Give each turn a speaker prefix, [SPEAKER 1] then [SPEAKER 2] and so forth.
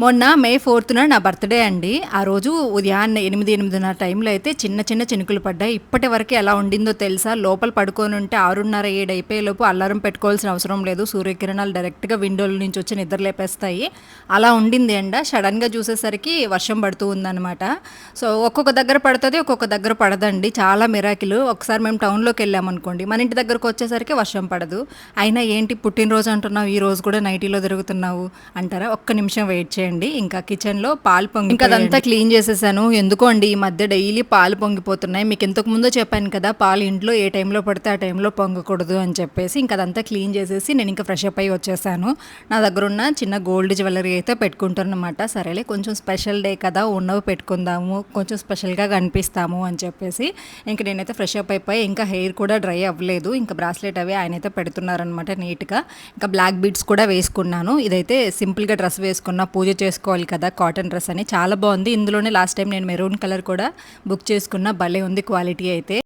[SPEAKER 1] మొన్న మే 4న నా బర్త్‌డే అండి. ఆ రోజు ఉదయాన్నే 8, 8:30 టైంలో అయితే చిన్న చిన్న చినుకులు పడ్డాయి. ఇప్పటివరకు ఎలా ఉండిందో తెలుసా? లోపల పడుకోనుంటే 6:30, 7 అయిపోయేలోపు అలారం పెట్టుకోవాల్సిన అవసరం లేదు. సూర్యకిరణాలు డైరెక్ట్‌గా విండోల నుంచి వచ్చి నిద్ర లేపేస్తాయి. అలా ఉండింది ఎండ. సడెన్‌గా చూసేసరికి వర్షం పడుతూ ఉందనమాట. సో, ఒక్కొక్క దగ్గర పడతది, ఒక్కొక్క దగ్గర పడదండి. చాలా మిరాకిల్. ఒకసారి మేము టౌన్‌లోకెళ్ళామనుకోండి, మన ఇంటి దగ్గరకొచ్చేసరికి వర్షం పడదు. అయినా ఏంటి పుట్టినరోజు అంటున్నావు, ఈ రోజు కూడా నైటీలో తిరుగుతున్నావు అంటారా? ఒక్క నిమిషం వెయిట్ చేయండి. ఇంకా కిచెన్‌లో పాలు ఇంకా అదంతా క్లీన్ చేసేసాను. ఎందుకో అండి ఈ మధ్య డైలీ పాలు పొంగిపోతున్నాయి. మీకు ఇంతకు ముందే చెప్పాను కదా! పాలు ఇంట్లో ఏ టైంలో పడితే ఆ టైంలో పొంగకూడదు అని చెప్పేసి. ఇంక అదంతా క్లీన్ చేసేసి నేను ఇంకా ఫ్రెష్ అప్ అయ్యి వచ్చేసాను. నా దగ్గరున్న చిన్న గోల్డ్ జ్యువెలరీ అయితే పెట్టుకుంటానన్నమాట. సరేలే కొంచెం స్పెషల్ డే కదా! ఉన్నవి పెట్టుకుందాము. కొంచెం స్పెషల్‌గా కనిపిస్తాము అని చెప్పేసి. ఇంక నేనైతే ఫ్రెష్ అప్ అయిపోయి ఇంకా హెయిర్ కూడా డ్రై అవ్వలేదు. ఇంకా బ్రాస్లెట్ అవి ఆయనైతే పెడుతున్నారనమాట నీట్‌గా. ఇంకా బ్లాక్ బీడ్స్ కూడా వేసుకున్నాను. ఇదైతే సింపుల్‌గా డ్రెస్ వేసుకున్న పూజ చేసుకోవాలి కదా! కాటన్ డ్రెస్ అని చాలా బాగుంది. ఇందులోనే లాస్ట్ టైం నేను మెరూన్ కలర్ కూడా బుక్ చేసుకున్న. భలే ఉంది క్వాలిటీ అయితే.